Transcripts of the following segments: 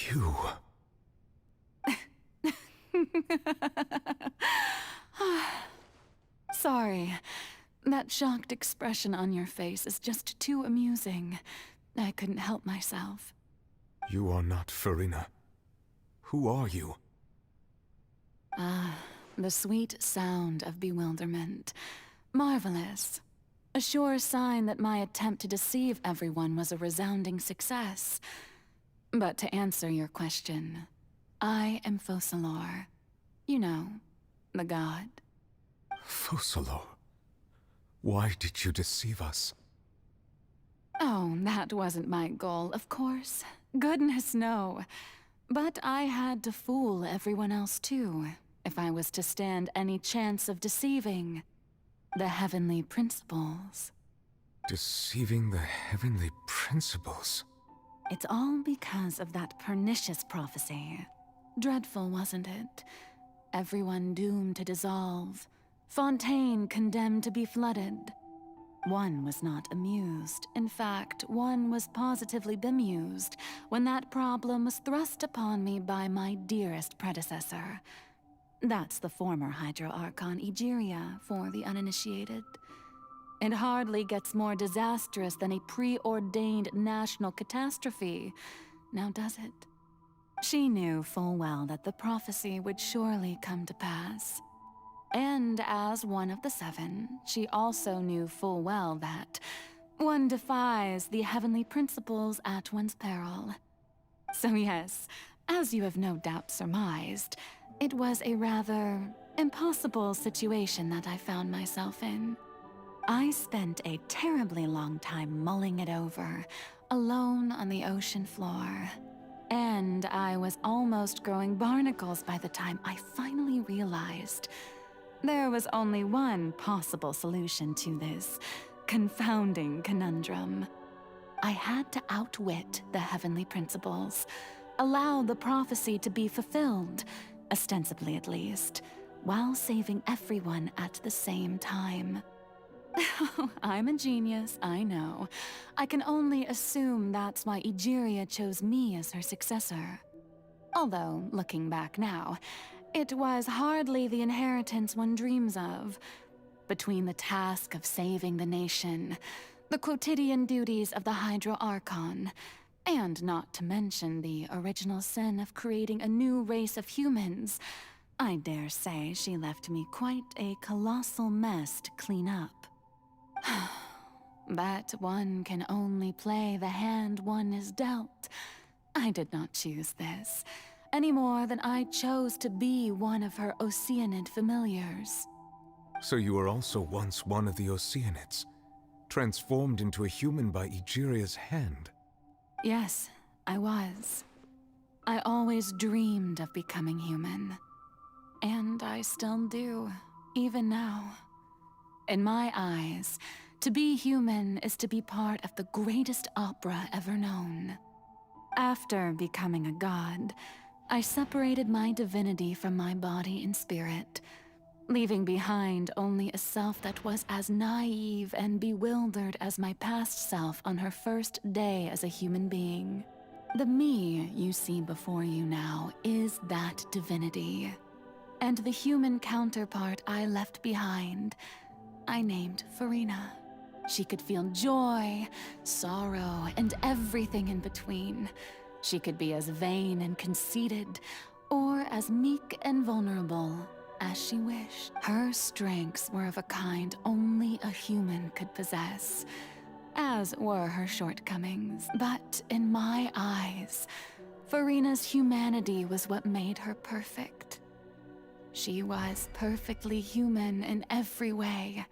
You... Sorry. That shocked expression on your face is just too amusing. I couldn't help myself. You are not Furina. Who are you? The sweet sound of bewilderment. Marvelous. A sure sign that my attempt to deceive everyone was a resounding success. But to answer your question, I am Focalor. You know, the god. Focalor? Why did you deceive us? Oh, that wasn't my goal, of course. Goodness, no. But I had to fool everyone else too, if I was to stand any chance of deceiving the heavenly principles. Deceiving the heavenly principles? It's all because of that pernicious prophecy. Dreadful, wasn't it? Everyone doomed to dissolve. Fontaine condemned to be flooded. One was not amused. In fact, one was positively bemused when that problem was thrust upon me by my dearest predecessor. That's the former Hydro Archon Egeria, for the uninitiated. It hardly gets more disastrous than a preordained national catastrophe, now does it? She knew full well that the prophecy would surely come to pass. And as one of the seven, she also knew full well that one defies the heavenly principles at one's peril. So yes, as you have no doubt surmised, it was a rather impossible situation that I found myself in. I spent a terribly long time mulling it over, alone on the ocean floor. And I was almost growing barnacles by the time I finally realized there was only one possible solution to this confounding conundrum. I had to outwit the heavenly principles, allow the prophecy to be fulfilled, ostensibly at least, while saving everyone at the same time. I'm a genius, I know. I can only assume that's why Egeria chose me as her successor. Although, looking back now, it was hardly the inheritance one dreams of. Between the task of saving the nation, the quotidian duties of the Hydro Archon, and not to mention the original sin of creating a new race of humans, I dare say she left me quite a colossal mess to clean up. But one can only play the hand one is dealt. I did not choose this, any more than I chose to be one of her Oceanid familiars. So you were also once one of the Oceanids, transformed into a human by Egeria's hand? Yes, I was. I always dreamed of becoming human. And I still do, even now. In my eyes, to be human is to be part of the greatest opera ever known. After becoming a god, I separated my divinity from my body and spirit, leaving behind only a self that was as naive and bewildered as my past self on her first day as a human being. The me you see before you now is that divinity. And the human counterpart I left behind, I named Furina. She could feel joy, sorrow, and everything in between. She could be as vain and conceited, or as meek and vulnerable as she wished. Her strengths were of a kind only a human could possess, as were her shortcomings. But in my eyes, Furina's humanity was what made her perfect. She was perfectly human in every way.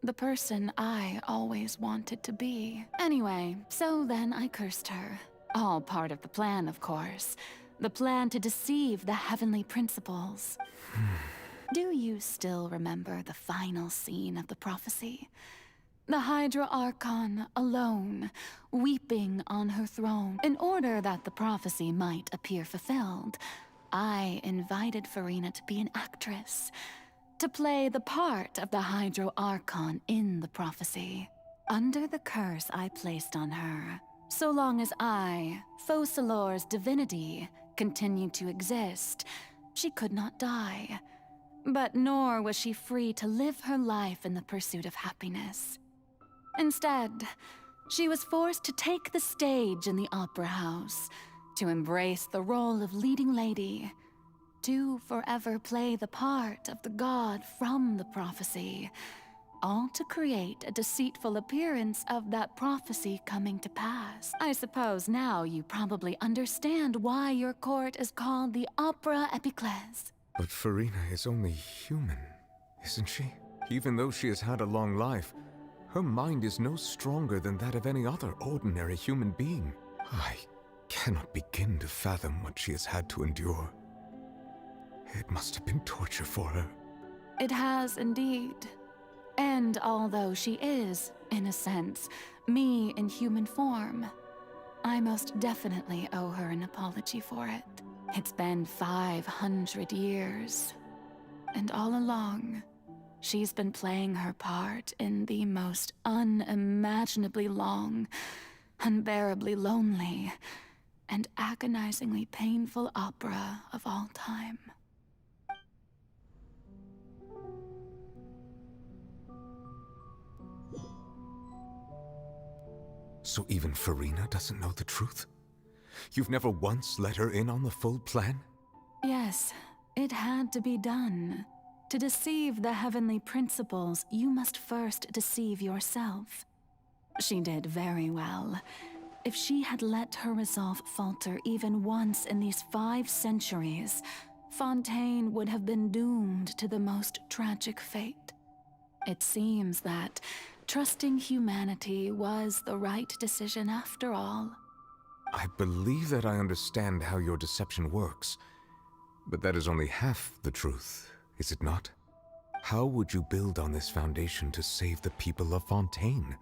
The person I always wanted to be. Anyway, so then I cursed her. All part of the plan, of course. The plan to deceive the heavenly principles. Do you still remember the final scene of the prophecy? The Hydra Archon alone, weeping on her throne. In order that the prophecy might appear fulfilled, I invited Furina to be an actress, to play the part of the Hydro Archon in the prophecy. Under the curse I placed on her, So long as I, Focalor's divinity, continued to exist, she could not die. But nor was she free to live her life in the pursuit of happiness. Instead, she was forced to take the stage in the opera house, to embrace the role of leading lady, to forever play the part of the god from the prophecy, all to create a deceitful appearance of that prophecy coming to pass. I suppose now you probably understand why your court is called the Opera Epiclese. But Furina is only human, isn't she? Even though she has had a long life, her mind is no stronger than that of any other ordinary human being. I cannot begin to fathom what she has had to endure. It must have been torture for her. It has indeed. And although she is, in a sense, me in human form, I most definitely owe her an apology for it. It's been 500 years, and all along, she's been playing her part in the most unimaginably long, unbearably lonely, and agonizingly painful opera of all time. So even Furina doesn't know the truth? You've never once let her in on the full plan? Yes, it had to be done. To deceive the heavenly principles, you must first deceive yourself. She did very well. If she had let her resolve falter even once in these 5 centuries, Fontaine would have been doomed to the most tragic fate. It seems that trusting humanity was the right decision after all. I believe that I understand how your deception works, but that is only half the truth, is it not? How would you build on this foundation to save the people of Fontaine?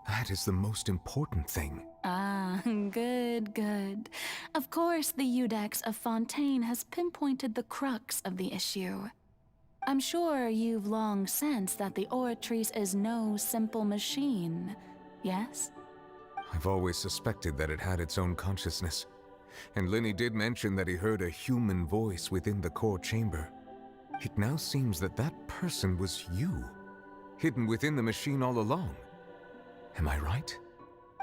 That is the most important thing. Ah, good. Of course, the Iudex of Fontaine has pinpointed the crux of the issue. I'm sure you've long sensed that the Oratrice is no simple machine, yes? I've always suspected that it had its own consciousness, and Linny did mention that he heard a human voice within the core chamber. It now seems that that person was you, hidden within the machine all along. Am I right?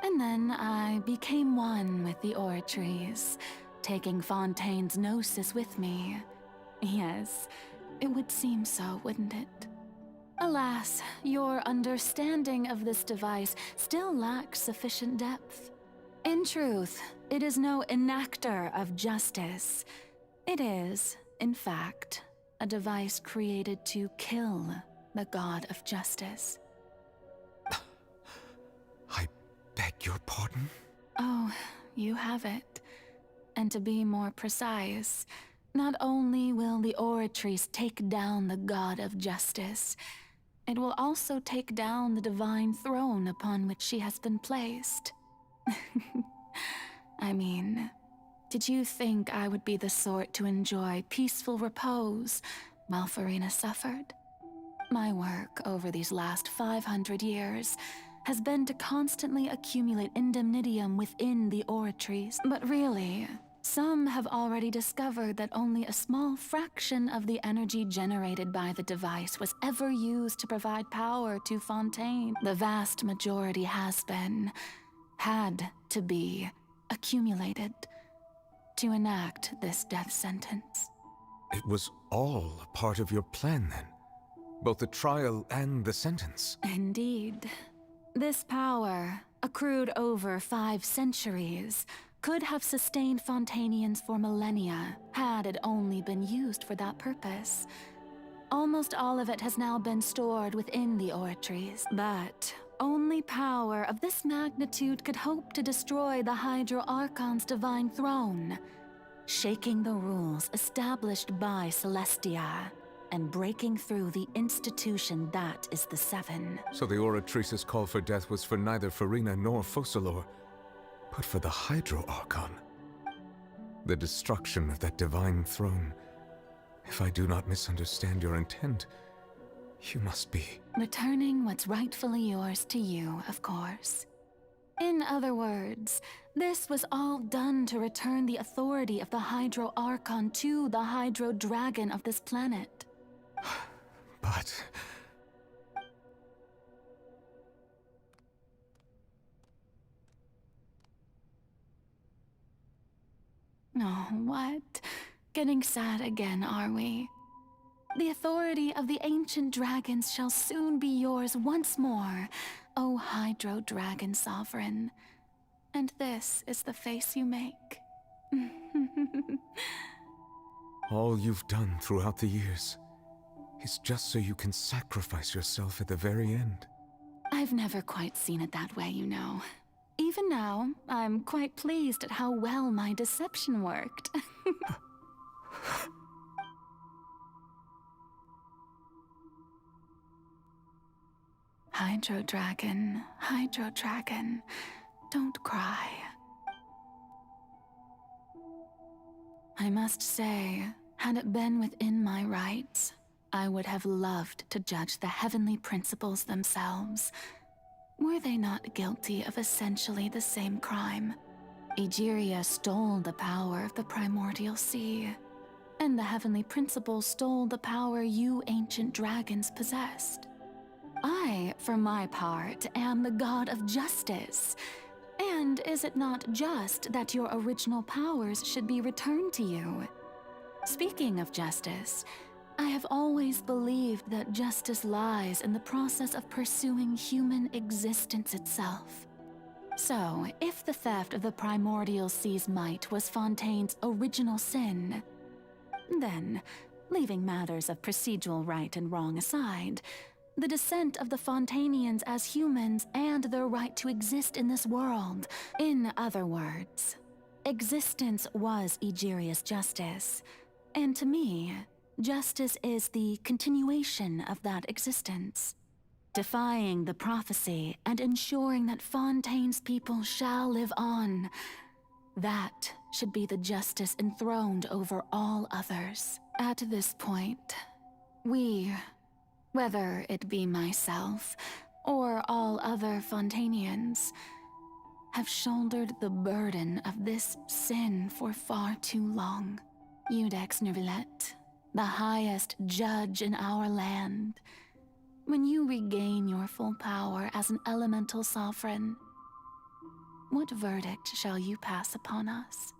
And then I became one with the Oratrice, taking Fontaine's gnosis with me. Yes, it would seem so, wouldn't it? Alas, your understanding of this device still lacks sufficient depth. In truth, it is no enactor of justice. It is, in fact, a device created to kill the god of justice. I beg your pardon? Oh, you have it. And to be more precise, not only will the Oratrice take down the god of justice, it will also take down the divine throne upon which she has been placed. I mean, did you think I would be the sort to enjoy peaceful repose while Furina suffered? My work over these last 500 years has been to constantly accumulate indemnitium within the Oratrice. But really, some have already discovered that only a small fraction of the energy generated by the device was ever used to provide power to Fontaine. The vast majority had to be, accumulated to enact this death sentence. It was all a part of your plan then? Both the trial and the sentence? Indeed. This power, accrued over 5 centuries, could have sustained Fontainians for millennia had it only been used for that purpose. Almost all of it has now been stored within the Oratrice, but only power of this magnitude could hope to destroy the Hydro Archon's divine throne, shaking the rules established by Celestia and breaking through the institution that is the Seven. So the Oratrice's call for death was for neither Furina nor Focalor, but for the Hydro Archon. The destruction of that divine throne. If I do not misunderstand your intent, you must be... Returning what's rightfully yours to you, of course. In other words, this was all done to return the authority of the Hydro Archon to the Hydro Dragon of this planet. But... Oh, what? Getting sad again, are we? The authority of the ancient dragons shall soon be yours once more, O Hydro Dragon Sovereign. And this is the face you make. all you've done throughout the years is just so you can sacrifice yourself at the very end. I've never quite seen it that way, you know. Even now, I'm quite pleased at how well my deception worked. Hydro Dragon, don't cry. I must say, had it been within my rights, I would have loved to judge the heavenly principles themselves. Were they not guilty of essentially the same crime? Egeria stole the power of the primordial sea, and the heavenly principles stole the power you ancient dragons possessed. I, for my part, am the god of justice. And is it not just that your original powers should be returned to you? Speaking of justice, I have always believed that justice lies in the process of pursuing human existence itself. So, if the theft of the primordial sea's might was Fontaine's original sin, then, leaving matters of procedural right and wrong aside, the descent of the Fontainians as humans and their right to exist in this world, in other words, existence was Egeria's justice, and to me, justice is the continuation of that existence, defying the prophecy and ensuring that Fontaine's people shall live on. That should be the justice enthroned over all others. At this point, we, whether it be myself or all other Fontainians, have shouldered the burden of this sin for far too long. Iudex Neuvillette, the highest judge in our land, when you regain your full power as an elemental sovereign, what verdict shall you pass upon us?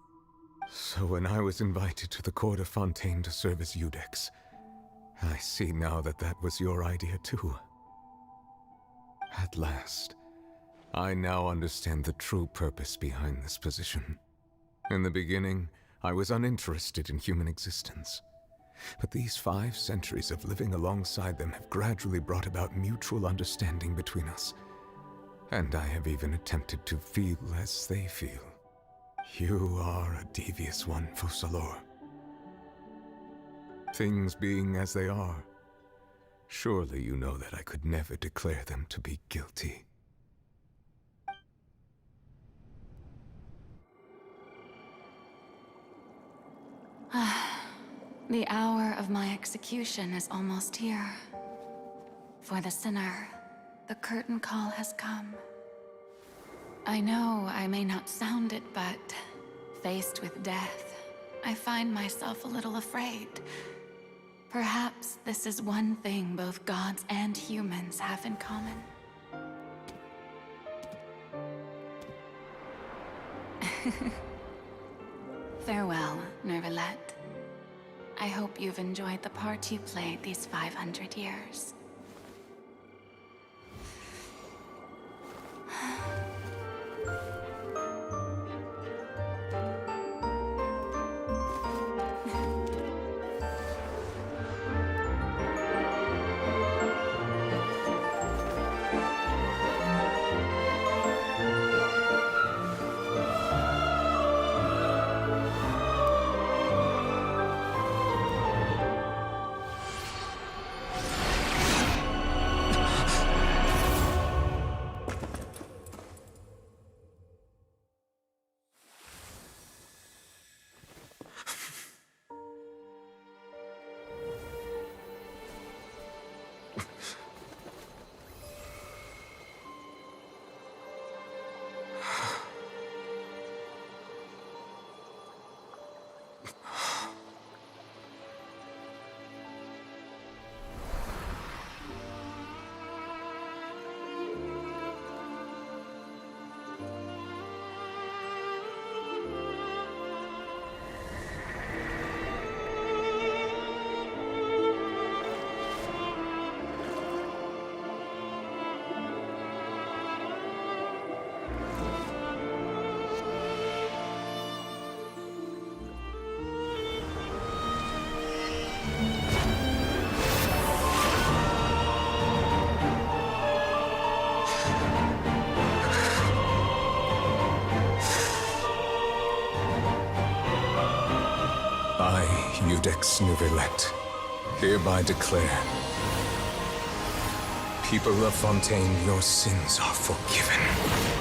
So when I was invited to the court of Fontaine to serve as Iudex, I see now that that was your idea too. At last, I now understand the true purpose behind this position. In the beginning, I was uninterested in human existence. But these 5 centuries of living alongside them have gradually brought about mutual understanding between us. And I have even attempted to feel as they feel. You are a devious one, Focalor. Things being as they are, surely you know that I could never declare them to be guilty. The hour of my execution is almost here. For the sinner, the curtain call has come. I know I may not sound it, but faced with death, I find myself a little afraid. Perhaps this is one thing both gods and humans have in common. Farewell, Neuvillette. I hope you've enjoyed the part you played these 500 years. Iudex Neuvillette, hereby declare, people of Fontaine, your sins are forgiven.